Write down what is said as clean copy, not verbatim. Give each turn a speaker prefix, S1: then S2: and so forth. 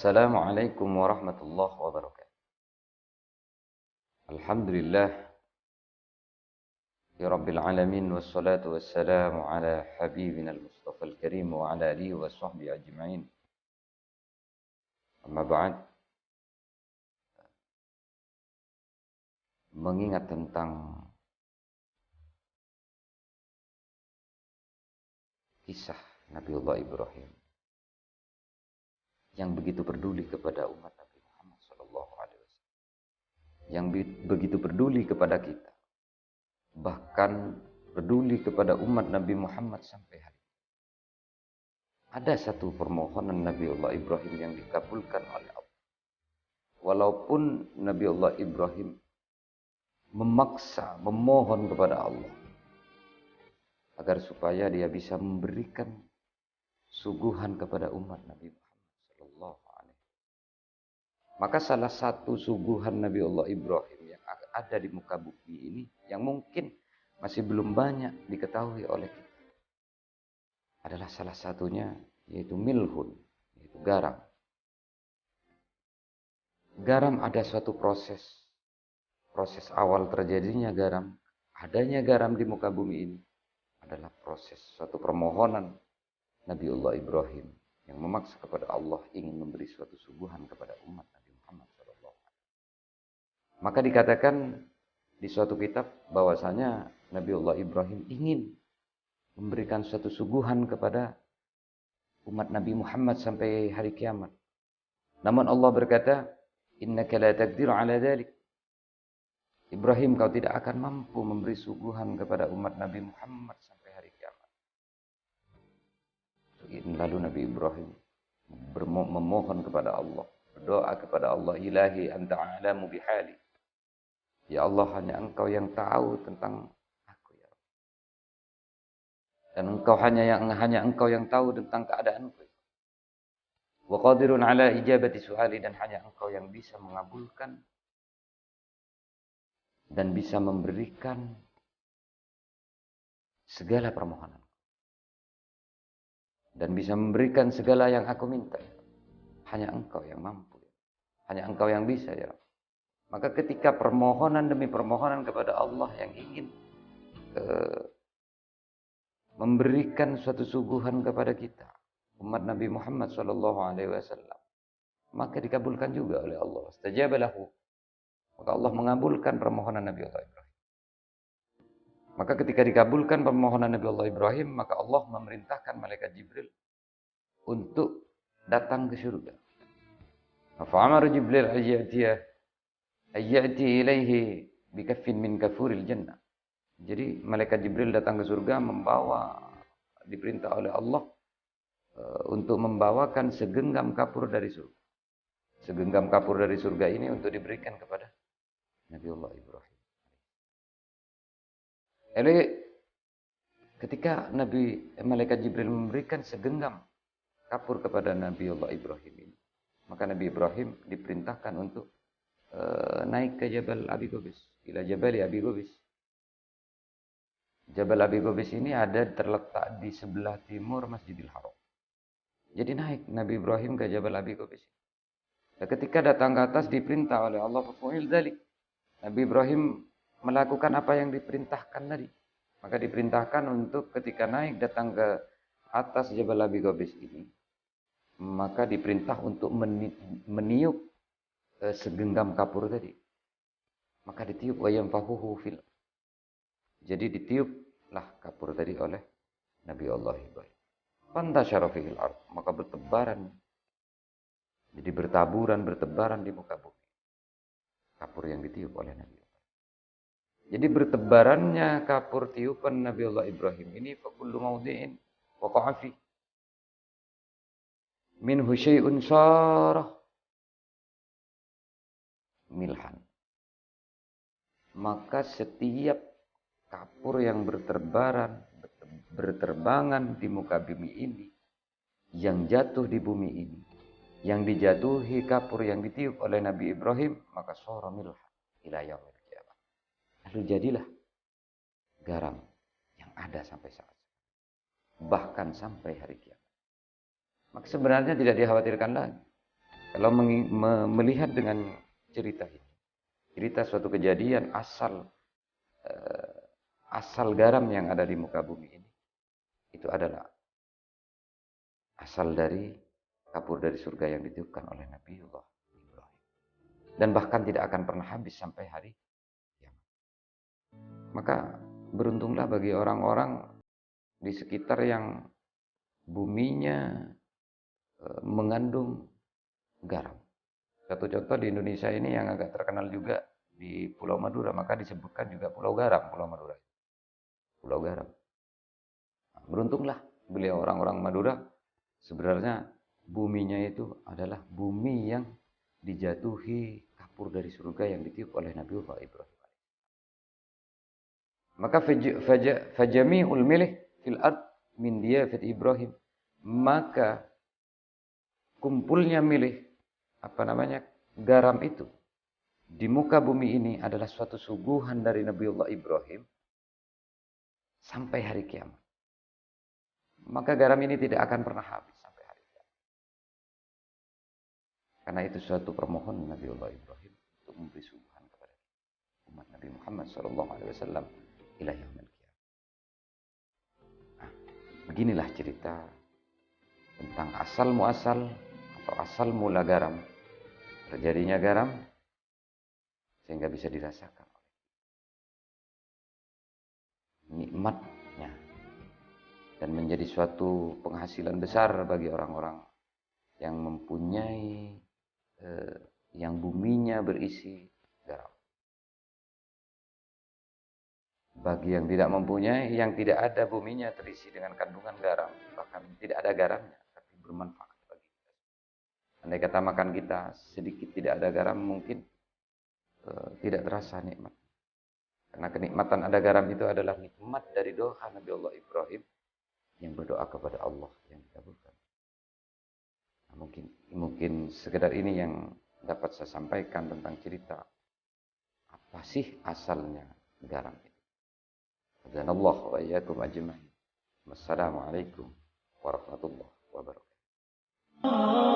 S1: Assalamualaikum warahmatullahi wabarakatuh. Alhamdulillah ya rabbil alamin wassalatu wassalamu ala habibina al-mustafa al-karim wa ala alihi wa sahbihi ajma'in. Amma ba'd, mengingat tentang kisah Nabiullah Ibrahim yang begitu peduli kepada umat Nabi Muhammad sallallahu alaihi wasallam, yang begitu peduli kepada kita, bahkan peduli kepada umat Nabi Muhammad sampai hari ini. Ada satu permohonan Nabiullah Ibrahim yang dikabulkan oleh Allah. Walaupun Nabiullah Ibrahim memaksa, memohon kepada Allah agar supaya dia bisa memberikan suguhan kepada umat Nabi Muhammad sallallahu alaihi wasallam. Maka salah satu suguhan Nabiullah Ibrahim yang ada di muka bumi ini yang mungkin masih belum banyak diketahui oleh kita adalah salah satunya yaitu milhun, yaitu garam. Garam ada suatu proses awal terjadinya garam, adanya garam di muka bumi ini adalah proses suatu permohonan Nabiullah Ibrahim yang memaksa kepada Allah ingin memberi suatu suguhan kepada umat Nabi Muhammad SAW. Maka dikatakan di suatu kitab bahwasanya Nabiullah Ibrahim ingin memberikan suatu suguhan kepada umat Nabi Muhammad sampai hari kiamat. Namun Allah berkata, innaka la taqdiru ala dhalik. Ibrahim, kau tidak akan mampu memberi suguhan kepada umat Nabi Muhammad sampai hari kiamat. Lalu Nabi Ibrahim memohon kepada Allah, berdoa kepada Allah, ilahi anta a'lamu bihali. Ya Allah, hanya engkau yang tahu tentang aku, ya Allah. Dan engkau hanya engkau yang tahu tentang keadaanku. Wa qadirun ala ijabati su'ali, dan hanya engkau yang bisa mengabulkan dan bisa memberikan segala permohonan. Dan bisa memberikan segala yang aku minta. Hanya engkau yang mampu. Hanya engkau yang bisa, ya. Maka ketika permohonan demi permohonan kepada Allah yang ingin memberikan suatu suguhan kepada kita, umat Nabi Muhammad SAW, maka dikabulkan juga oleh Allah. Istajaba lahu. Maka Allah mengabulkan permohonan Nabi Allah Ibrahim. Maka ketika dikabulkan permohonan Nabi Allah Ibrahim, maka Allah memerintahkan malaikat Jibril untuk datang ke surga. Fa'amara Jibril ayyati ilaihi bikaffin min kafuril jannah. Jadi malaikat Jibril datang ke surga diperintah oleh Allah untuk membawakan segenggam kapur dari surga. Segenggam kapur dari surga ini untuk diberikan kepada Nabiullah Ibrahim. Jadi ketika malaikat Jibril memberikan segenggam kapur kepada Nabiullah Ibrahim ini, maka Nabi Ibrahim diperintahkan untuk naik ke Jabal Abi Qubais, ila Jabal Abi Qubais. Jabal Abi Qubais ini terletak di sebelah timur Masjidil Haram. Jadi naik Nabi Ibrahim ke Jabal Abi Qubais. Dan ketika datang ke atas diperintah oleh Allah fafu'il dzalik. Nabi Ibrahim melakukan apa yang diperintahkan tadi. Maka diperintahkan untuk ketika naik datang ke atas Jabal Abi Qubais ini, maka diperintah untuk meniup segenggam kapur tadi. Maka ditiup wayam fahuhu fil. Jadi ditiuplah kapur tadi oleh Nabi Allah Ibrahim. Fantashara fil ard, maka bertebaran. Jadi bertebaran di muka bumi. Kapur yang ditiup oleh Nabi Allah. Jadi bertebarannya kapur tiupan Nabi Allah Ibrahim ini fakullu mawdi'in waqa'a fi minhu syai'un syarah milhan. Maka setiap kapur yang berterbangan di muka bumi ini, yang jatuh di bumi ini, yang dijatuhi kapur yang ditiup oleh Nabi Ibrahim, maka syara milhan ila yaumil qiyamah. Lalu jadilah garam yang ada sampai saat ini, bahkan sampai hari kiamat. Maka sebenarnya tidak dikhawatirkan lagi Kalau melihat dengan cerita ini, cerita suatu kejadian eh, asal garam yang ada di muka bumi ini, itu adalah asal dari kapur dari surga yang ditiupkan oleh Nabiullah Ibrahim. Dan bahkan tidak akan pernah habis sampai hari kiamat. Maka beruntunglah bagi orang-orang di sekitar yang buminya mengandung garam. Satu contoh di Indonesia ini yang agak terkenal juga di Pulau Madura, maka disebutkan juga Pulau Garam, Pulau Madura. Pulau Garam. Nah, beruntunglah beliau orang-orang Madura, sebenarnya buminya itu adalah bumi yang dijatuhi kapur dari surga yang ditiup oleh Nabiullah Ibrahim. Maka fajami'ul milih fil ard min diyafat Ibrahim. Maka kumpulnya garam itu di muka bumi ini adalah suatu suguhan dari Nabiullah Ibrahim sampai hari kiamat. Maka garam ini tidak akan pernah habis sampai hari kiamat. Karena itu suatu permohonan Nabiullah Ibrahim untuk memberi suguhan kepada umat Nabi Muhammad SAW ila yaumil qiyamah. Nah, beginilah cerita tentang asal muasal atau asal mula garam, terjadinya garam sehingga bisa dirasakan nikmatnya dan menjadi suatu penghasilan besar bagi orang-orang yang mempunyai yang buminya berisi garam. Bagi yang tidak mempunyai, yang tidak ada buminya terisi dengan kandungan garam, bahkan tidak ada garamnya, tapi bermanfaat bagi kita. Andai kata makan kita sedikit tidak ada garam, mungkin tidak terasa nikmat. Karena kenikmatan ada garam itu adalah nikmat dari doa Nabi Allah Ibrahim yang berdoa kepada Allah yang dikabulkan. Nah, mungkin sekedar ini yang dapat saya sampaikan tentang cerita apa sih asalnya garam itu. Azanallahu wa iyyakum ajma'in. Wassalamualaikum warahmatullahi wabarakatuh.